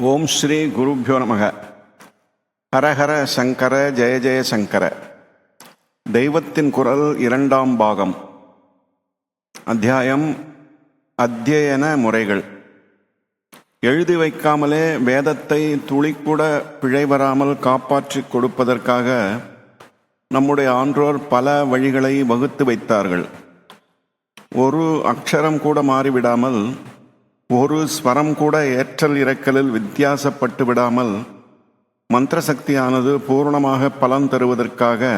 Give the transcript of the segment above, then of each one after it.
ஓம் ஸ்ரீ குருப்யோ நமக. ஹரஹர சங்கர ஜெய ஜெய சங்கர. தெய்வத்தின் குரல் 2ஆம் பாகம். அத்தியாயம் அத்தியன முறைகள். எழுதி வைக்காமலே வேதத்தை துளிக்கூட பிழை வராமல் காப்பாற்றி கொடுப்பதற்காக நம்முடைய ஆன்றோர் பல வழிகளை வகுத்து வைத்தார்கள். ஒரு அக்ஷரம் கூட மாறிவிடாமல், ஒரு ஸ்வரம் கூட ஏற்றல் இறக்கலில் வித்தியாசப்பட்டு விடாமல் மந்திர சக்தியானது பூர்ணமாக பலன் தருவதற்காக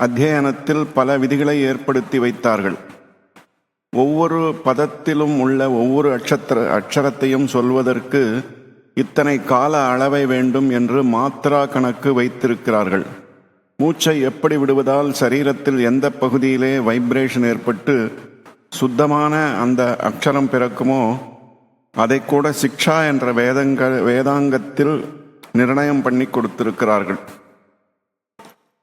அத்தியனத்தில் பல விதிகளை ஏற்படுத்தி வைத்தார்கள். ஒவ்வொரு பதத்திலும் உள்ள ஒவ்வொரு அக்ஷரத்தையும் சொல்வதற்கு இத்தனை கால அளவை வேண்டும் என்று மாத்திரா கணக்கு வைத்திருக்கிறார்கள். மூச்சை எப்படி விடுவதால் சரீரத்தில் எந்த பகுதியிலே வைப்ரேஷன் ஏற்பட்டு சுத்தமான அந்த அக்ஷரம் பிறக்குமோ அதை கூட சிக்ஷா என்ற வேதாங்கத்தில் நிர்ணயம் பண்ணி கொடுத்திருக்கிறார்கள்.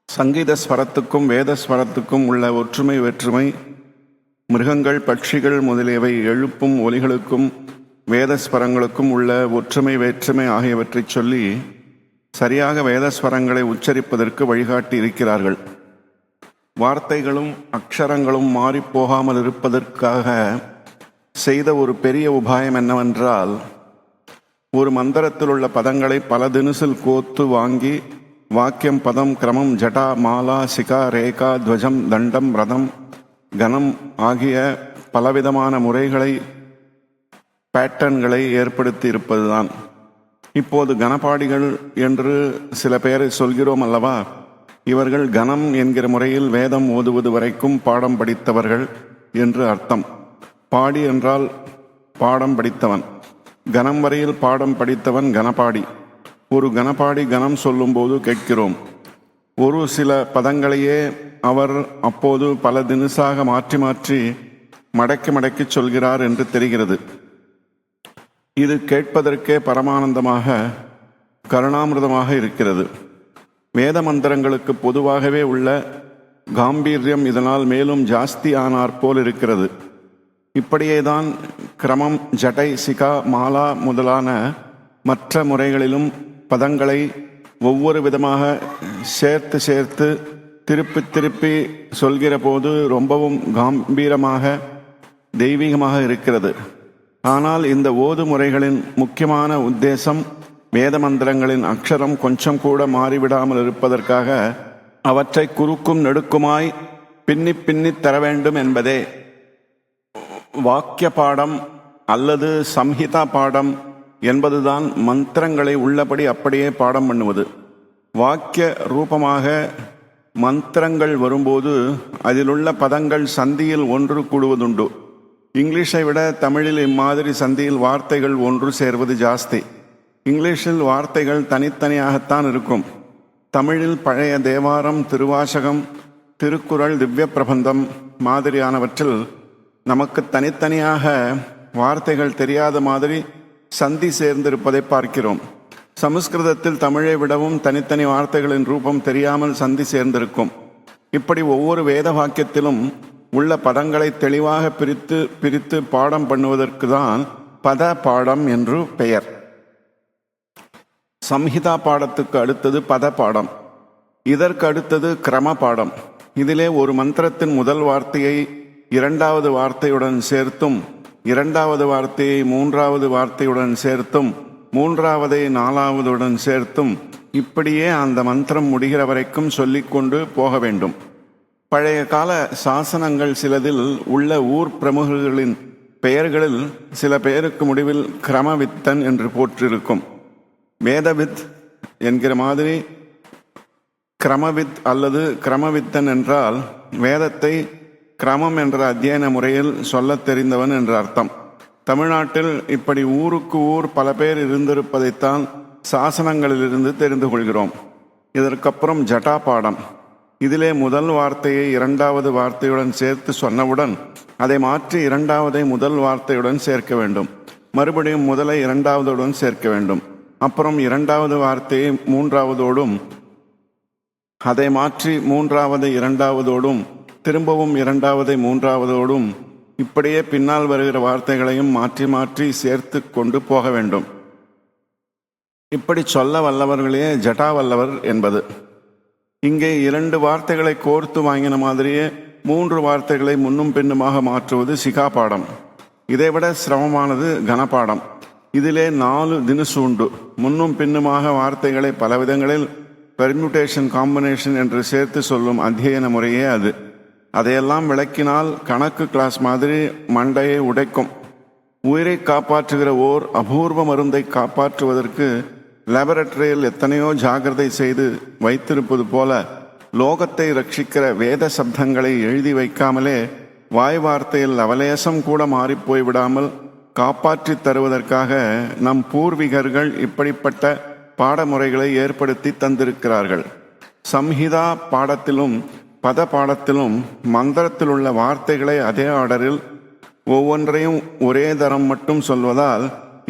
சங்கீத ஸ்வரத்துக்கும் வேத ஸ்வரத்துக்கும் உள்ள ஒற்றுமை வேற்றுமை, மிருகங்கள் பட்சிகள் முதலியவை எழுப்பும் ஒலிகளுக்கும் வேதஸ்வரங்களுக்கும் உள்ள ஒற்றுமை வேற்றுமை ஆகியவற்றை சொல்லி சரியாக வேதஸ்வரங்களை உச்சரிப்பதற்கு வழிகாட்டி இருக்கிறார்கள். வார்த்தைகளும் அக்ஷரங்களும் மாறிப்போகாமல் இருப்பதற்காக செய்த ஒரு பெரிய உபாயம் என்னவென்றால், ஒரு மந்திரத்தில் உள்ள பதங்களை பல தினுசில் கோத்து வாங்கி வாக்கியம், பதம், கிரமம், ஜடா, மாலா, சிகா, ரேகா, துவஜம், தண்டம், ரதம், கணம் ஆகிய பலவிதமான முறைகளை, பேட்டர்ன்களை ஏற்படுத்தி இருப்பதுதான். இப்போது கணபாடிகள் என்று சில பேரை சொல்கிறோம் அல்லவா? இவர்கள் கணம் என்கிற முறையில் வேதம் ஓதுவது வரைக்கும் பாடம் படித்தவர்கள் என்று அர்த்தம். பாடி என்றால் பாடம் படித்தவன். கணம் வரையில் பாடம் படித்தவன் கணபாடி. ஒரு கணபாடி கணம் சொல்லும்போது கேட்கிறோம். ஒரு சில பதங்களையே அவர் அப்போது பல தினுசாக மாற்றி மாற்றி மடக்கி மடக்கி சொல்கிறார் என்று தெரிகிறது. இது கேட்பதற்கே பரமானந்தமாக கருணாமிர்தமாக இருக்கிறது. வேத மந்திரங்களுக்கு பொதுவாகவே உள்ள காம்பீரியம் இதனால் மேலும் ஜாஸ்தி ஆனார் போல் இருக்கிறது. இப்படியேதான் கிரமம், ஜடை, சிகா, மாலா முதலான மற்ற முறைகளிலும் பதங்களை ஒவ்வொரு விதமாக சேர்த்து சேர்த்து திருப்பி திருப்பி சொல்கிற போது ரொம்பவும் காம்பீரமாக தெய்வீகமாக இருக்கிறது. ஆனால் இந்த ஓது முறைகளின் முக்கியமான உத்தேசம் வேத மந்திரங்களின் அக்ஷரம் கொஞ்சம் கூட மாறிவிடாமல் இருப்பதற்காக அவற்றை குறுக்கும் நெடுக்குமாய் பின்னி பின்னி தர வேண்டும் என்பதே. வாக்கிய பாடம் அல்லது சம்ஹிதா பாடம் என்பதுதான் மந்திரங்களை உள்ளபடி அப்படியே பாடம் பண்ணுவது. வாக்கிய ரூபமாக மந்திரங்கள் வரும்போது அதிலுள்ள பதங்கள் சந்தியில் ஒன்று கூடுவதுண்டு. இங்கிலீஷை விட தமிழில் இம்மாதிரி சந்தியில் வார்த்தைகள் ஒன்று சேர்வது ஜாஸ்தி. இங்கிலீஷில் வார்த்தைகள் தனித்தனியாகத்தான் இருக்கும். தமிழில் பழைய தேவாரம், திருவாசகம், திருக்குறள், திவ்ய பிரபந்தம் மாதிரியானவற்றில் நமக்கு தனித்தனியாக வார்த்தைகள் தெரியாத மாதிரி சந்தி சேர்ந்திருப்பதை பார்க்கிறோம். சமஸ்கிருதத்தில் தமிழை விடவும் தனித்தனி வார்த்தைகளின் ரூபம் தெரியாமல் சந்தி சேர்ந்திருக்கும். இப்படி ஒவ்வொரு வேத வாக்கியத்திலும் உள்ள பதங்களை தெளிவாக பிரித்து பிரித்து பாடம் பண்ணுவதற்கு தான் பத பாடம் என்று பெயர். சம்ஹிதா பாடத்துக்கு அடுத்தது பத பாடம். இதற்கு அடுத்தது கிரம பாடம். இதிலே ஒரு மந்திரத்தின் முதல் வார்த்தையை 2வது வார்த்தையுடன் சேர்த்தும், 2வது வார்த்தையை 3வது வார்த்தையுடன் சேர்த்தும், 3வதை 4வதுடன் சேர்த்தும் இப்படியே அந்த மந்திரம் முடிகிற வரைக்கும் சொல்லிக்கொண்டு போக வேண்டும். பழைய கால சாசனங்கள் சிலதில் உள்ள ஊர் பிரமுகர்களின் பெயர்களில் சில பெயருக்கு முடிவில் கிரமவித்தன் என்று போற்றிருக்கும். வேதவித் என்கிற மாதிரி கிரமவித் அல்லது கிரமவித்தன் என்றால் வேதத்தை கிரமம் என்ற அத்தியன முறையில் சொல்லத் தெரிந்தவன் என்று அர்த்தம். தமிழ்நாட்டில் இப்படி ஊருக்கு ஊர் பல பேர் இருந்திருப்பதைத்தான் சாசனங்களிலிருந்து தெரிந்து கொள்கிறோம். இதற்கப்புறம் ஜட்டா பாடம். இதிலே முதல் வார்த்தையை 2வது வார்த்தையுடன் சேர்த்து சொன்னவுடன் அதை மாற்றி 2வதை முதல் வார்த்தையுடன் சேர்க்க வேண்டும். மறுபடியும் முதலை 2வதுடன் சேர்க்க வேண்டும். அப்புறம் 2வது வார்த்தையை 3வதோடும், அதை மாற்றி 3வதை 2வதோடும், திரும்பவும் 2வதை 3வதோடும், இப்படியே பின்னால் வருகிற வார்த்தைகளையும் மாற்றி மாற்றி சேர்த்து கொண்டு போக வேண்டும். இப்படி சொல்ல வல்லவர்களே ஜட்டா வல்லவர் என்பது. இங்கே 2 வார்த்தைகளை கோர்த்து வாங்கின மாதிரியே 3 வார்த்தைகளை முன்னும் பின்னுமாக மாற்றுவது சிகா பாடம். இதைவிட சிரமமானது கனபாடம். இதிலே 4 தினுசு உண்டு. முன்னும் பின்னுமாக வார்த்தைகளை பலவிதங்களில் பெர்முடேஷன் காம்பினேஷன் என்று சேர்த்து சொல்லும் அத்தியன முறையே அது. அதையெல்லாம் விளக்கினால் கணக்கு கிளாஸ் மாதிரி மண்டையை உடைக்கும். உயிரை காப்பாற்றுகிற ஓர் அபூர்வ மருந்தை காப்பாற்றுவதற்கு லேபரட்டரியில் எத்தனையோ ஜாகிரதை செய்து வைத்திருப்பது போல லோகத்தை ரட்சிக்கிற வேத சப்தங்களை எழுதி வைக்காமலே வாய் வார்த்தையில் அவலேசம் கூட மாறிப்போய் விடாமல் காப்பாற்றி தருவதற்காக நம் பூர்வீகர்கள் இப்படிப்பட்ட பாடமுறைகளை ஏற்படுத்தி தந்திருக்கிறார்கள். சம்ஹிதா பாடத்திலும் பத பாடத்திலும் மந்திரத்தில் உள்ள வார்த்தைகளை அதே ஆர்டரில் ஒவ்வொன்றையும் ஒரே தரம் மட்டும் சொல்வதால்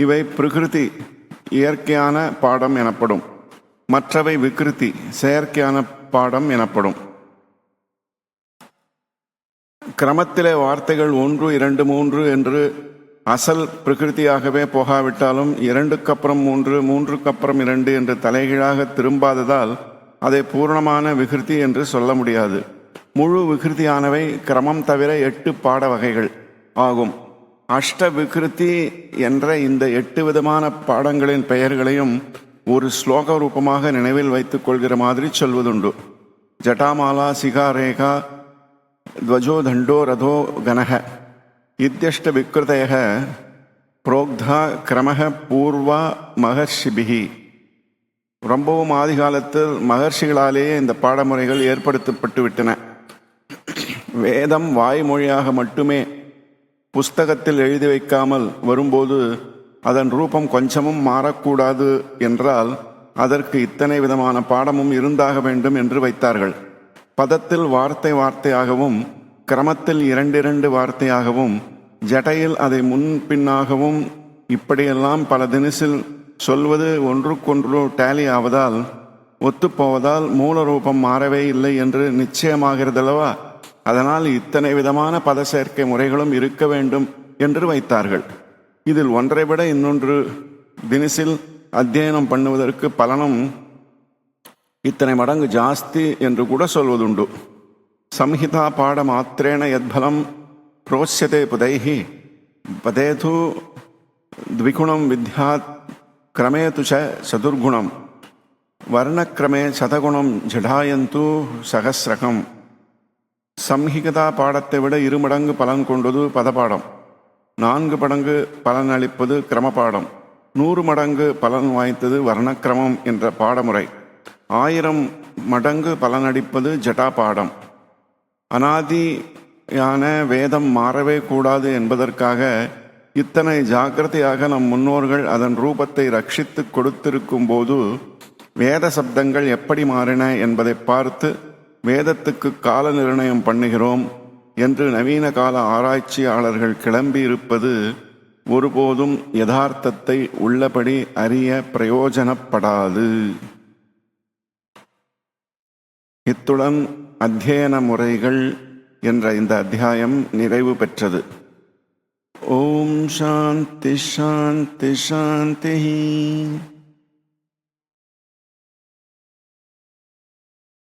இவை பிரகிருதி இயற்கையான பாடம் எனப்படும். மற்றவை விகிருதி செயற்கையான பாடம் எனப்படும். கிரமத்திலே வார்த்தைகள் 1, 2, 3 என்று அசல் பிரகிருதியாகவே போகாவிட்டாலும் 2க்கு அப்புறம் 3, 3க்கு அப்புறம் 2 என்று தலைகீழாக திரும்பாததால் அதை பூர்ணமான விகிருதி என்று சொல்ல முடியாது. முழு விகிருதியானவை கிரமம் தவிர 8 பாட வகைகள் ஆகும். அஷ்ட விகிருதி என்ற இந்த 8 விதமான பாடங்களின் பெயர்களையும் ஒரு ஸ்லோக ரூபமாக நினைவில் வைத்துக் கொள்கிற மாதிரி சொல்வதுண்டு. ஜட்டாமாலா சிகா ரேகா துவஜோ தண்டோ ரதோ கனக இத்தியஷ்ட விக்ருதய புரோக்தா கிரமக பூர்வா மகர்ஷிபிகி. ரொம்பவும் ஆதி காலத்தில் மகர்ஷிகளாலேயே இந்த பாடமுறைகள் ஏற்படுத்தப்பட்டு விட்டன. வேதம் வாய்மொழியாக மட்டுமே புஸ்தகத்தில் எழுதி வைக்காமல் வரும்போது அதன் ரூபம் கொஞ்சமும் மாறக்கூடாது என்றால் அதற்கு இத்தனை விதமான பாடமும் இருந்தாக வேண்டும் என்று வைத்தார்கள். பதத்தில் வார்த்தை வார்த்தையாகவும் கிரமத்தில் 2 வார்த்தையாகவும் ஜட்டையில் அதை முன்பின்னாகவும் இப்படியெல்லாம் பல தினசில் சொல்வது ஒன்றுக்கொன்று டேலி ஆவதால் ஒத்துப்போவதால் மூல ரூபம் மாறவே இல்லை என்று நிச்சயமாகிறதல்லவா. அதனால் இத்தனை விதமான பத சேர்க்கை முறைகளும் இருக்க வேண்டும் என்று வைத்தார்கள். இதில் ஒன்றை விட இன்னொன்று தினசில் அத்தியனம் பண்ணுவதற்கு பலனும் இத்தனை மடங்கு ஜாஸ்தி என்று கூட சொல்வதுண்டு. சம்ஹிதா பாட மாத்திரேன யத்பலம் புரோஸ்யதே புதைஹி பதேது த்விகுணம் வித்யாத் கிரமேது ச சதுர்குணம் வர்ணக்கிரமே சதகுணம் ஜடாயந்து சகசிரகம். சம்ஹிதா பாடத்தை விட 2 மடங்கு பலன் கொண்டது பதப்பாடம். 4 மடங்கு பலன் அளிப்பது கிரமபாடம். 100 மடங்கு பலன் வாய்த்தது வர்ணக்கிரமம் என்ற பாடமுறை. 1000 மடங்கு பலனளிப்பது ஜட்டா பாடம். அனாதியான வேதம் மாறவே கூடாது என்பதற்காக இத்தனை ஜாக்கிரதையாக நம் முன்னோர்கள் அதன் ரூபத்தை ரட்சித்து கொடுத்திருக்கும் போது வேத சப்தங்கள் எப்படி மாறின என்பதை பார்த்து வேதத்துக்கு கால நிர்ணயம் பண்ணுகிறோம் என்று நவீன கால ஆராய்ச்சியாளர்கள் கிளம்பி இருப்பது ஒருபோதும் யதார்த்தத்தை உள்ளபடி அறிய பிரயோஜனப்படாது. இத்துடன் அத்தியன முறைகள் என்ற இந்த அத்தியாயம் நிறைவு பெற்றது. ஓம் சாந்தி சாந்தி சாந்தி.